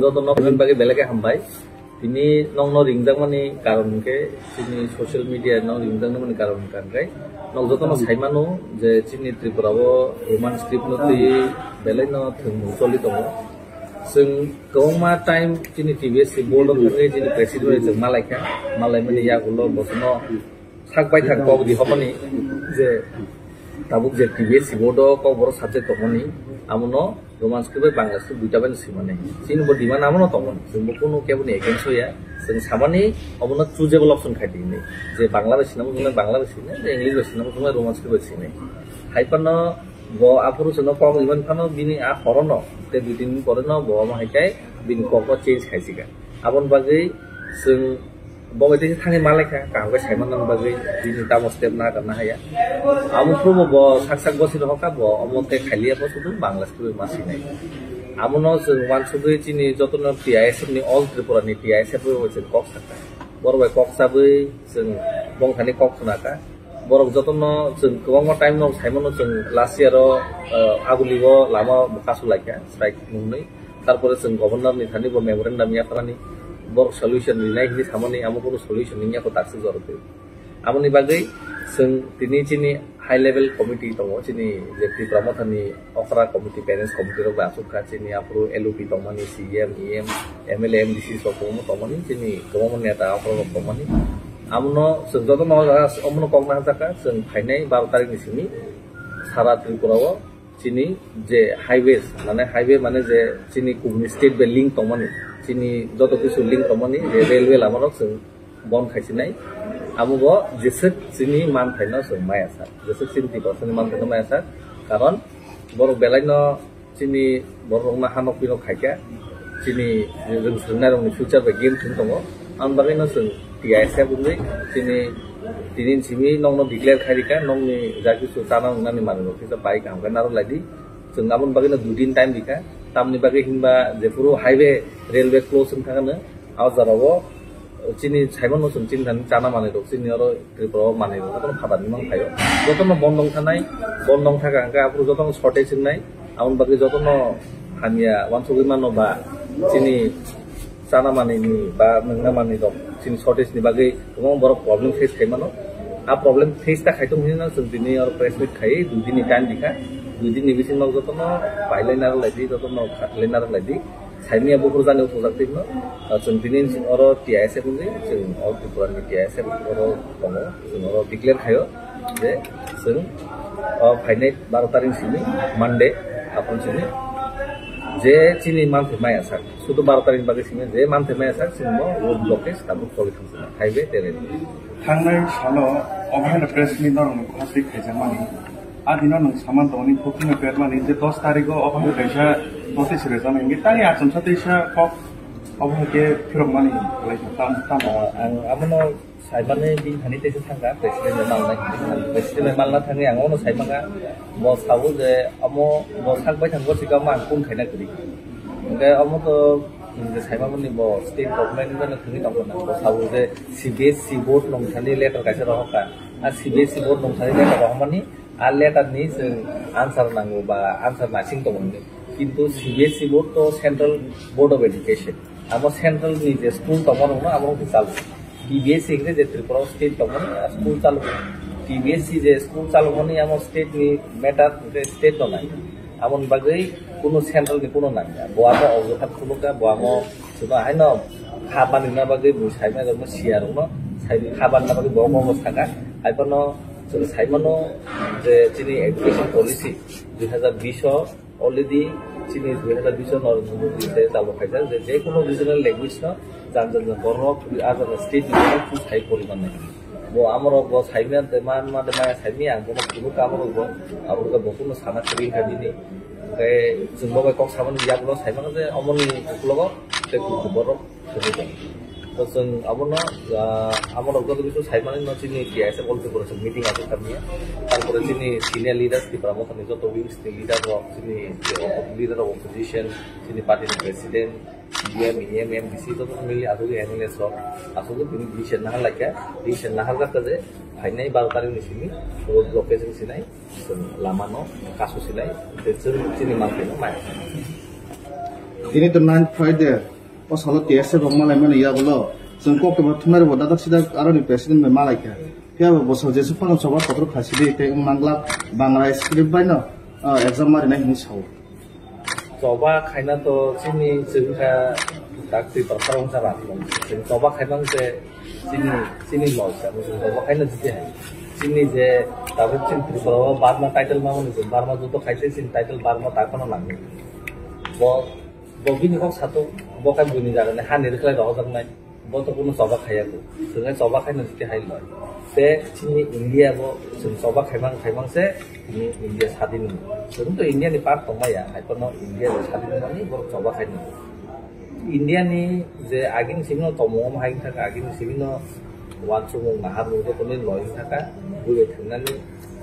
যত নকজন বাকি বেলেগে হামবাই তিনি নং ন রিংজাং মানে কারণকে তিনি সোশ্যাল মিডিয়া ন রিংজাং মানে কারণ কানকাই নক যত ন সাইমানো যে চিনি ত্রিপুরাবো রোমান স্ক্রিপ্ট নতি বেলে ন থংমু চলি দङ जों गोबां टाइम जोंनि टिभिएससि बोर्डआव थाङै जोंनि प्रेसिडेन्ट जों मालायखा मालाय माने यागुल' बसनो थाकबाय थाकबाव बिदि हमनि जे दाबो जे टिभिएससि बोर्डआव गाव बर' subject दङनि आमनो Roman script Bangla script दुइटा बायनो सिमाने जोंबो डिमान्ड आमनो दङमोन जोंबो कुनु केबोनि एगेन्स्ट होया जों सामानि अबनो चुजेबल अप्शन खायदिनि जे बांला बासिनाबो जों बांला बासिने जे इंलिश बासिनाबो जों रोमान स्क्रिप्ट बासिने हाइपानो bo apuru sono pom iban kano bini a horono te dutin poreno bo ma haikai bini koko change khaisiga abon bagai जों bo baite thani maleka ka ga saiman nan bagai bini tamo step na karna haya amu probo bo saksak bosi roka bo amote khaliya bo sudu bangla school masinai amuno जों wan sudu chini jotono TISF ni all tripura ni TISF bo je kok sakta bor bai kok sabai जों bong thani kok sunaka borok jotono जों गोबां time न साइमनो जों last year आगुलिबो Lama कासु लाइका strike नुनै तारपरे जों governor नि थानिबो मेमोरेन्डाम या खारानि बर सल्युशन निनाय हिनि सामने आमको सल्युशन निया को ताक्स जरते आमनि बागै जों दिनै चिनि हाई लेभेल कमिटि दङ चिनि जे त्रिपुरामथानि अखरा कमिटि पेरेन्ट्स कमिटि रो बासुखा चिनि आप्रो एलओपि दङमानि सीएम ईएम एमएलए एमडीसी सबको दङमानि चिनि गोबां नेता अखरा दङमानि आमनो जों जतो न अमनो कगना जाका जों फाइनाय 12 तारिखनि सिमि सारा त्रिपुराव चिनि जे हाइवेस माने जे चिनि कुमनि स्टेट बे लिंक दङमानि चिनि जतो किसु लिंक दङमानि जे रेलवे लामानो जों बन खाइसिनाय आमुगो जेसे चिनि मान फाइना जों मायासा जेसे 70% मान फाइना मायासा कारण बर बेलायनो चिनि बरमा हानकपिनो खाइका चिनि जों सोनारनि फ्यूचर बे गेम थिं दङ आं बागैनो जों TISF बुंदै चिनि दिनै सिमि नंनो डिक्लेयर खारिका नंनि जाकिसु जाना नंनानि मानो किसा बाइक आमगा नारो लादि जों गाबोन बागैनो 2 दिन टाइम दिका तामनि बागै हिनबा जे पुरो हाइवे रेलवे क्लोज थागानो आजाराव चिनि साइमन जों चिनि थानि जाना माने दं चिनि आरो त्रिपुराव माने दं फादानि मान थायो जतनो बन्दं थानाय बन्दं थागा आंगा पुरो जतनो शर्टेज होननाय आउन बागै जतनो हानिया वानसुगै मानो बा चिनि जाना माने नि बा नंना माने दं चिनि शर्टेज नि बागै गोबां बर प्रॉब्लम फेस खायमानो आ प्रॉब्लम फेस ता खायतो हिना जों दिनै आरो प्रेस मिट खाय 2 दिन टाइम दिखा 2 दिन नि बिसिम न जतनो बायलाइनार लायदि जतनो खालेनार लायदि साइमिया बुकुर जानो थजाकतिनो जों दिनै आरो TISF बुंदै जों अल त्रिपुरानि TISF आरो दङ जों आरो डिक्लेयर खायो जे जों फाइनाय 12 तारिख सिमि मानडे आपन सिमि जे चिनि मानथे माया सा सुदु 12 तारिख बागै सिमे जे मानथे माया सा सिमो रोड ब्लकेज ताबु सलि थांसना हाइवे तेरे थांनाय सानो अभायन प्रेस मिटर न खासि खायजामानि आदिनो न सामान दनि खोकिनो पेरमानि जे 10 तारिखो अभाय दैसा नोटिस रेजाम इंगे तानि आचम सदैसा कक अभायके फिरमानि लाइक ताम आं आमनो साइबाने दिन थानि तेसे थांगा प्रेसिडेन्ट मालना प्रेसिडेन्ट मालना थाङै आं अनो साइबाङा म सावो जे अमो म थांबाय थांगो सिगां मा कुन खायना करि ओंगे अमो तो जे साइबामनि ब स्टेट गभर्नमेन्ट जन थाङै दंना ब सावो जे CBSE बोर्ड नंथानि लेटार गायसे रहका आ CBSE बोर्ड नंथानि लेटार रहमानि आ लेटारनि जों आन्सार नांगौ बा आन्सार नासिं दंमोन किन्तु CBSE बोर्ड तो central board of education Amo central नि जे स्कुल दंमोन आमो चालु TBSE के जे त्रिपुरा स्टेट दंमोन स्कुल चालु TBSE जे स्कुल चालु मनि आमो स्टेट नि मेटार जे स्टेट दं आमन बागै कुनु सेन्ट्रल नि कुनु नाङा बआमो अजहात कुनुका बआमो सुना हायनो खाबानि ना बागै बुसाइना दं सियारनो साइ खाबानि ना बागै बआमो बसागा आइपनो जों साइमनो जे चिनि एजुकेशन पॉलिसी 2020 अलरेडी चिनि 2020 नरेन्द्र मोदी से दाबो खायजा जे कोनो रीजनल लैंग्वेज न जानजन बरक आज स्टेट लेवल टू थाइ परिमाण बो आमरो बो साइमिया देमान मा देमाया साइमिया आंगो कुनु कामरो बो आबुगा बकुनो साना करि हादिनि के जोंबो बे कक सामन यागलो साइमानो जे अमनि कुलगो ते बरक सरि तो जों आबनो आमरो गदो बिसु साइमानो न चिनि TISF बलते परसे मीटिंग आसे तामिया तारपरे चिनि सिनियर लीडर्स की प्रमोशन जो तो विंग्स लीडर ऑफ चिनि लीडर ऑफ ऑपोजिशन चिनि party president CM EM MDC तो मिली आसुगे एमएलएस रो आसुगे बिनि डिसिजन ना लाइका डिसिजन ना हालगा तजे फाइनाय 12 तारिख निसिनि रोड ब्लकेज सिनाय लामानो कासु सिनाय ते जों चिनि मार्केटनो my ini to 9 Friday pas halo TSC bangmalai mana ya bolo जों कक्टोबर थुनार बदा दासिदा आरो प्रेसिडेंट मे मालायखा क्या बसो जेसु फानो सभा पत्र खासिदे ते नांगला बांग्ला स्क्रिप्ट बायनो एग्जाम मारिनाय हिनि साव सभा खायना तो चिनि जोंहा दाक्ति परफॉर्म जाबा जों सभा खायना जे चिनि लॉस जों सभा खायना जिते चिनि जे दाबो चिन त्रिपुरा बारमा टाइटल मा मोन जों बारमा जो तो खायसे चिन टाइटल बारमा ताखनो लाङो बगिनि को सातो बका बुनि जागोन हानि रखलाय दह जागनाय बतो कोनो सभा खायाको जों सभा खायना जिते हाय लय ते चिनि इंडिया बो जों सभा खायमां से ini India sadin tentu India ni part tomaya aikono India sadin mani bor coba kaini India ni je agin singno tomom haing thaka agin singno wan sumung nahar nu to koni loi thaka buye thanani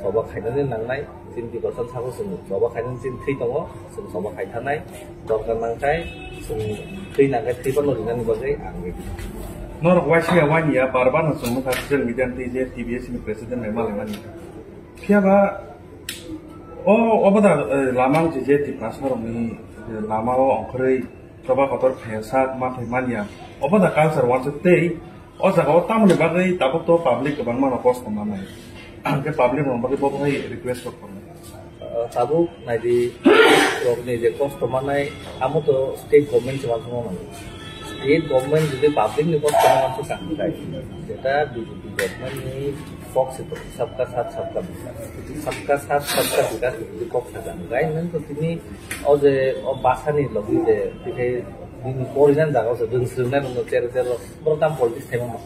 coba kainani nangnai 50% sago sung coba kainani sin 3 tongo sung coba kai thanai dorkar nangkai sung 3 nangkai 3 pon rinani bagai angge Nor wasia wania barban sung ka social media je TBS ni president memang lemani Piaba 어보다 라망 지제 디파서로미 라마오 엉크레이 저바 거tor 페사 마테마니아 어보다 간서 원스테 어자가 어따문에 바게 다부터 public 방만 포스트 마나이 그 public 넘버리 보고이 리퀘스트 거는 tabu naidi rokni je cost manai amuto state government jawab semua state government যদি public ni cost manai kan kai এটা government ni fox itu सबका साथ सबका विकास itu fox kan kai nan to tini oje basani logi je tike dini original jaga se dun sirna no cer program politics tema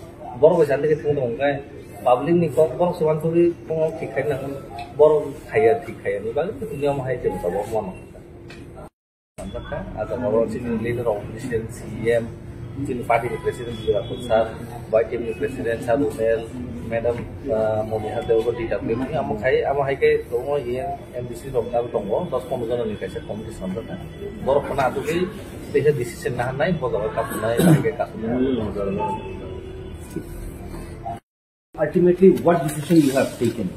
boro besan tike tong dong kai public ni kok boro sewan turi pong ঠিক খাই না boro khaya ঠিক khaya ni bang itu niam hai tem sabo mon sampai ada boro sini leader of president CM sini party president juga pusat baik tim president satu sel Madam Momiha Dewa di DW ini amo hai ke tongo yang MDC romta tongo 10-15 John ni kaise competition ta bor khana tu ke dehe decision na nai boga ka nai ke ka Ultimately what decision you have taken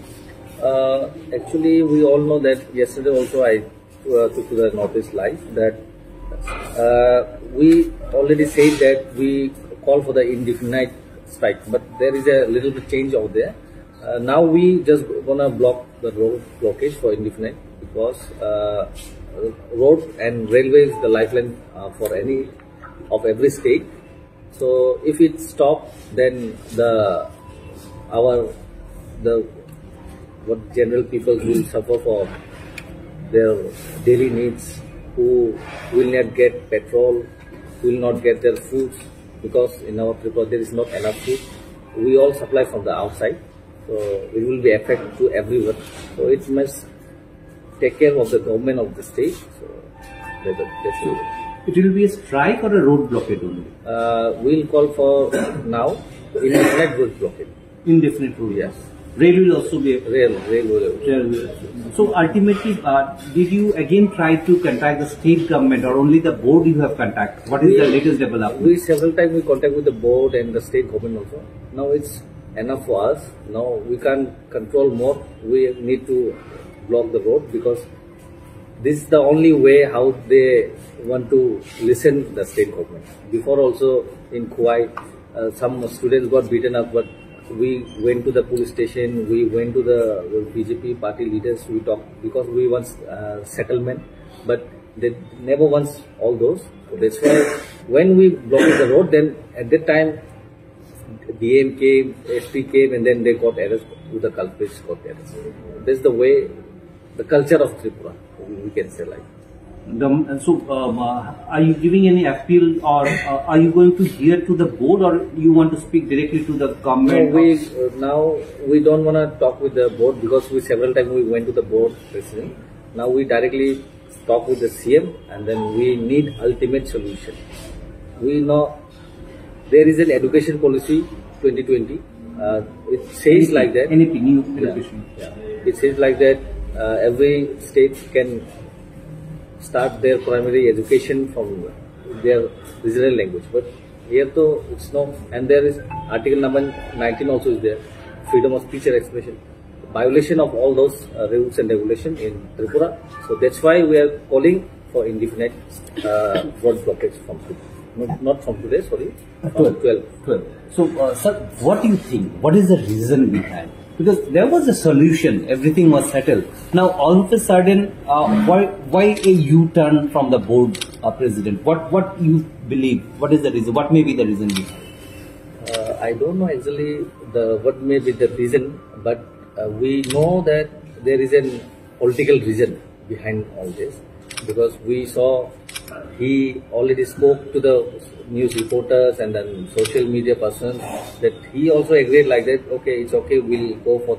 actually we all know that yesterday also I took to the notice live that we already said that we call for the indefinite strike, but there is a little bit change out there. Now we just gonna block the road blockage for indefinite because road and railway is the lifeline for every state. So if it stops, then what general people will suffer for their daily needs, who will not get petrol, will not get their food. Because in our Tripura there is not enough food, we all supply from the outside, so it will be affect to everyone. So it must take care of the government of the state. So that's it. It will be a strike or a road blockade only? We'll call for now indefinite road blockade. Indefinite road. Yes. Rail will also be rail will. So ultimately, did you again try to contact the state government or only the board you have contacted? What is the latest development? We several times we contact with the board and the state government also. Now it's enough for us. Now we can't control more. We need to block the road because this is the only way how they want to listen the state government. Before also in Kuwait, some students got beaten up, but we went to the police station, we went to the BJP party leaders, we talked because we want settlement, but they never wants all those. So that's why when we blocked the road, then at that time DM came, SP came, and then they got arrested, the culprits got arrested. That's the way, the culture of Tripura, we can say like. Are you giving any appeal or are you going to hear to the board or you want to speak directly to the government? No, now we don't want to talk with the board because several times we went to the board president. Now we directly talk with the CM and then we need ultimate solution. We know there is an education policy 2020. It says like that. Anything new education? Yeah. It says like that every state can start their primary education from their regional language, but here though it's no, and there is article number 19 also is there, freedom of speech and expression, violation of all those rules and regulation in Tripura. So that's why we are calling for indefinite road blockage from today. Not from today, sorry, from 12. So, sir, what do you think? What is the reason behind? Because there was a solution, everything was settled. Now, all of a sudden, why a U-turn from the board president? What you believe? What is the reason? What may be the reason behind? I don't know actually what may be the reason, but we know that there is a political reason behind all this, because we saw he already spoke to the news reporters and then social media persons that he also agreed like that. Okay, it's okay. We'll go for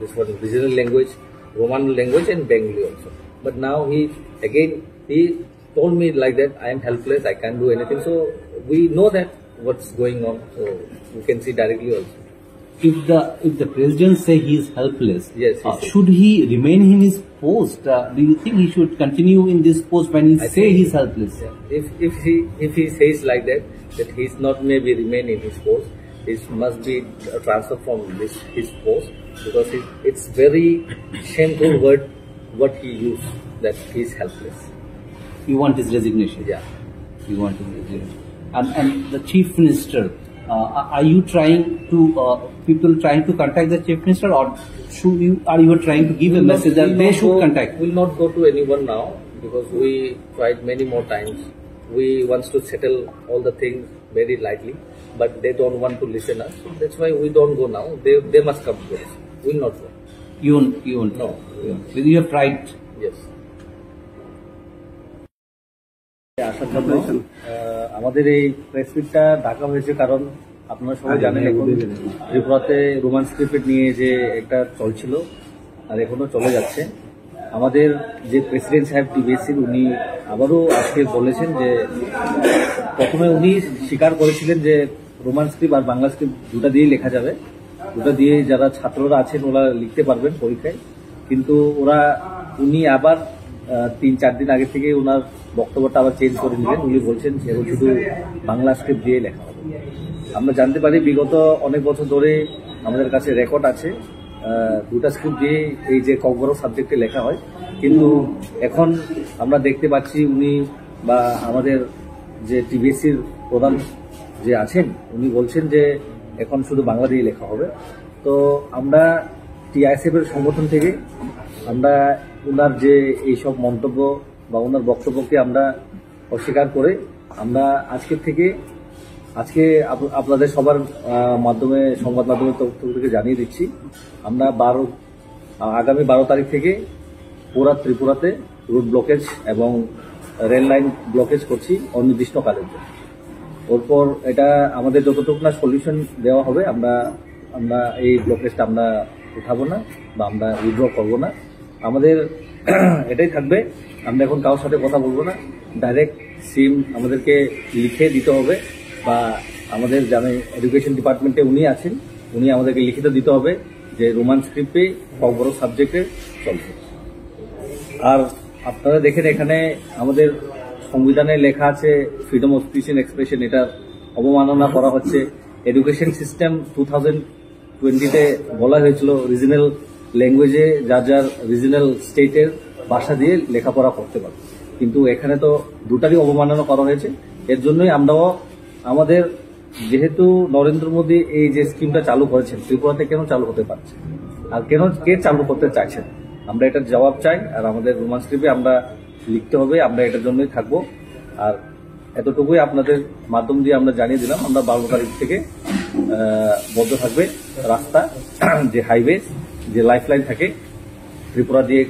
this one regional language, Roman language, and Bengali also. But now he told me like that. I am helpless. I can't do anything. So we know that what's going on. So we can see directly also. If the president say he is helpless, Yes, should he remain in his post? Do you think he should continue in this post when he say he is helpless? If he says like that he's not maybe remain in his post, it must be transferred from his post, because it's very shameful word what he used, that he's helpless. You want his resignation? Yeah. You want his resignation. And the chief minister, are you trying to people trying to contact the chief minister, or are you trying to give a message that they should contact? We'll not go to anyone now, because we tried many more times. We want to settle all the things very lightly, but they don't want to listen us. So that's why we don't go now. They must come to us. We'll not go. You won't. No. You have tried. Yes. আসার জন্য আমাদের এই press মিটটা ডাকা হয়েছে, কারণ আপনারা সবাই জানেন এখন ত্রিপুরাতে রোমান স্ক্রিপ্ট নিয়ে যে একটা চলছিল আর এখনো চলে যাচ্ছে। আমাদের যে প্রেসিডেন্ট সাহেব টিবিএসসির, উনি আবারও আজকে বলেছেন যে প্রথমে উনি স্বীকার করেছিলেন যে রোমান স্ক্রিপ্ট আর বাংলা স্ক্রিপ্ট দুটা দিয়েই লেখা যাবে, দুটা দিয়ে যারা ছাত্ররা আছেন ওরা লিখতে পারবেন পরীক্ষায়, কিন্তু উনি আবার 3-4 দিন আগে থেকে ওনার বক্তব্যটা আবার চেঞ্জ করে নিলেন। উনি বলছেন সেগুলো শুধু বাংলা স্ক্রিপ্ট দিয়ে লেখা হবে। আমরা জানতে পারি বিগত অনেক বছর ধরে আমাদের কাছে রেকর্ড আছে দুটা স্ক্রিপ্ট দিয়ে এই যে ককবরক সাবজেক্টে লেখা হয়, কিন্তু এখন আমরা দেখতে পাচ্ছি উনি বা আমাদের যে টিবিএসসির প্রধান যে আছেন উনি বলছেন যে এখন শুধু বাংলা দিয়ে লেখা হবে। তো আমরা টিআইএসএফ এর সংগঠন থেকে আমরা ওনার যে এইসব মন্তব্য বা ওনার বক্তব্যকে আমরা অস্বীকার করে আমরা আজকে আপনাদের সবার মাধ্যমে সংবাদ মাধ্যমের তরফ থেকে জানিয়ে দিচ্ছি, আমরা আগামী 12 তারিখ থেকে পুরা ত্রিপুরাতে রুট ব্লকেজ এবং রেল লাইন ব্লকেজ করছি অনির্দিষ্টকালের জন্য। ওরপর এটা আমাদের যতটুকু না সলিউশন দেওয়া হবে, আমরা এই ব্লকেজটা আমরা উঠাবো না বা আমরা উইথড্র করবো না। আমাদের এটাই থাকবে, আমরা এখন কারোর সাথে কথা বলবো না, ডাইরেক্ট সিম আমাদেরকে লিখে দিতে হবে, বা আমাদের জানে এডুকেশন ডিপার্টমেন্টে উনি আছেন, উনি আমাদেরকে লিখিত দিতে হবে যে রোমান স্ক্রিপ্টে বড় সাবজেক্টে চলছে। আর আপনারা দেখেন এখানে আমাদের সংবিধানে লেখা আছে freedom of speech and expression, এটা অবমাননা করা হচ্ছে। এডুকেশন সিস্টেম 2020-তে বলা হয়েছিল রিজনাল ল্যাঙ্গুয়েজে যার রিজনাল স্টেটের ভাষা দিয়ে লেখাপড়া করতে পারবে, কিন্তু এখানে তো দুটারই অবমাননা করা হয়েছে। এর জন্যই আমরাও আমাদের যেহেতু নরেন্দ্র মোদী এই যে স্কিমটা চালু করেছেন, ত্রিপুরাতে কেন চালু হতে পারছে আর কে চালু করতে চাইছেন, আমরা এটার জবাব চাই। আর আমাদের রোমান স্ক্রিপ্টে আমরা লিখতে হবে, আমরা এটার জন্যই থাকবো। আর এতটুকুই আপনাদের মাধ্যম দিয়ে আমরা জানিয়ে দিলাম, আমরা 12 তারিখ থেকে বন্ধ থাকবে রাস্তা, যে হাইওয়ে, যে লাইফ লাইন থাকে ত্রিপুরা দিয়ে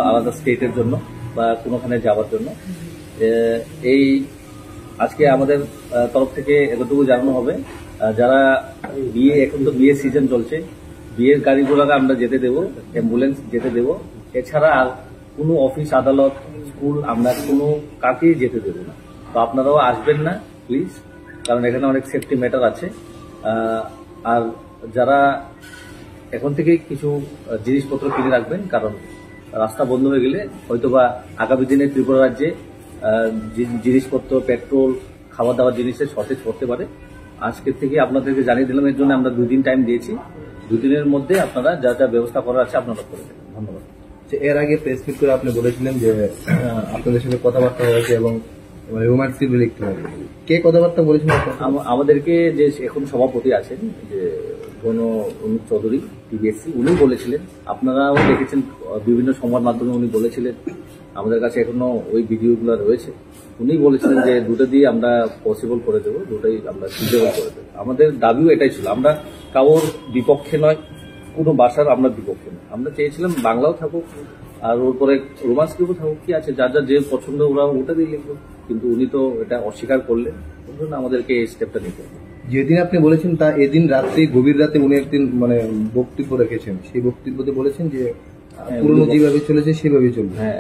আলাদা স্টেটের জন্য বা কোনোখানে যাওয়ার জন্য। এই আজকে আমাদের তরফ থেকে এতটুকু জানানো হবে, যারা এখন তো বিয়ে সিজন চলছে, বিয়ের গাড়িগুলোকে আমরা যেতে দেবো, অ্যাম্বুলেন্স যেতে দেবো, এছাড়া আর কোনো অফিস আদালত স্কুল আমরা কোনো কাকেই যেতে দেবো না। তো আপনারাও আসবেন না প্লিজ, কারণ এখানে অনেক সেফটি ম্যাটার আছে। আর যারা এখন থেকে কিছু জিনিসপত্র কিনে রাখবেন, কারণ রাস্তা বন্ধ হয়ে গেলে হয়তোবা আগামী দিনে ত্রিপুরা রাজ্যে জিনিসপত্র, পেট্রোল, খাওয়া দাওয়ার জিনিসের শর্টেজ করতে পারে। আজকের থেকে আপনাদেরকে জানিয়ে দিলাম, এর জন্য আমরা 2 দিন টাইম দিয়েছি। 2 দিনের মধ্যে আপনারা যা যা ব্যবস্থা করার আছে আপনারা করে দেবেন। ধন্যবাদ। যে এর আগে প্রেস মিট করে আপনি বলেছিলেন যে আপনাদের সাথে কথাবার্তা হয়েছে এবং রোম্যান্স সিরিজ লিখতে হবে। কে কথাবার্তা বলেছেন? আমাদেরকে যে এখন সভাপতি আছেন যে অনুপ চৌধুরী টিবিএসসি, উনি বলেছিলেন, আপনারাও দেখেছেন বিভিন্ন সংবাদ মাধ্যমে উনি বলেছিলেন, আমাদের কাছে এখনো ওই ভিডিওগুলো রয়েছে। উনি বলেছিলেন যে দুটো দিয়ে আমরা পসিবল করে দেবো, দুটোই আমরা ফিজিবল করে দেবো। আমাদের দাবিও এটাই ছিল, আমরা কারোর বিপক্ষে নয়, কোনো ভাষার আমরা বিপক্ষে নয়। আমরা চেয়েছিলাম বাংলাও থাকুক আর ওর পরে রোমান্স স্ক্রিপ্টও থাকুক, কি আছে, যার যার যে পছন্দ ওরা ওটা দিয়ে লিখবো। কিন্তু উনি তো এটা অস্বীকার করলেন, ওই জন্য আমাদেরকে এই স্টেপটা নিতে হবে। যেদিন আপনি বলেছেন তা এদিন রাত্রে, গভীর রাতে উনি একদিন মানে বক্তব্য রেখেছেন, সেই বক্তব্যতে বলেছেন যে পুরনো যেভাবে চলেছে সেভাবেই চলবে। হ্যাঁ,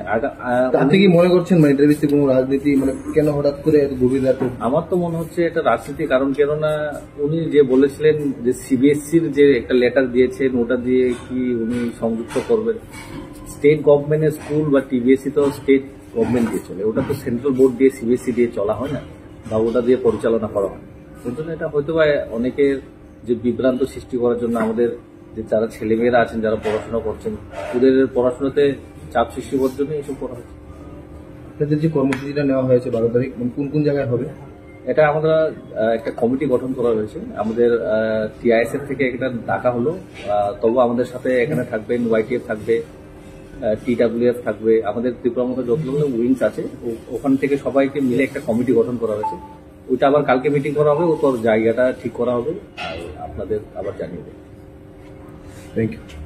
আপনি কি মনে করছেন মানে এটার ভিত্তিতে কোনো রাজনীতি, মানে কেন হঠাৎ করে এত গভীর রাতে? আমার তো মনে হচ্ছে এটা রাজনীতি, কারণ কেননা উনি যে বলেছিলেন যে সিবিএসসির যে একটা লেটার দিয়েছেন ওটা দিয়ে কি উনি সংযুক্ত করবেন। স্টেট গভর্নমেন্টের স্কুল বা টিবিএসসি তো স্টেট গভর্নমেন্ট দিয়ে চলে, ওটা তো সেন্ট্রাল বোর্ড দিয়ে সিবিএসসি দিয়ে চলা হয় না, বা ওটা দিয়ে পরিচালনা করা হয়। ওই জন্য এটা হয়তো বা অনেকের যে বিভ্রান্ত সৃষ্টি করার জন্য আমাদের যে যারা ছেলেমেয়েরা আছেন, যারা পড়াশোনা করছেন, ওদের পড়াশোনাতে চাপ সৃষ্টি করার জন্য এইসব করা হচ্ছে। আপনাদের যে কর্মসূচিটা নেওয়া হয়েছে 12 তারিখ, কোন কোন জায়গায় হবে? এটা আমরা একটা কমিটি গঠন করা হয়েছে, আমাদের টিআইএসএফ থেকে একটা ডাকা হলো, তবু আমাদের সাথে এখানে থাকবেন ওয়াইটিএফ থাকবে, টিডাব্লিউএফ থাকবে, আমাদের ত্রিপুরার মতো যতগুলো উইংস আছে ওখান থেকে সবাইকে মিলে একটা কমিটি গঠন করা হয়েছে। ওইটা আবার কালকে মিটিং করা হবে, ও তোর জায়গাটা ঠিক করা হবে আর আপনাদের আবার জানিয়ে দেবে। Thank you.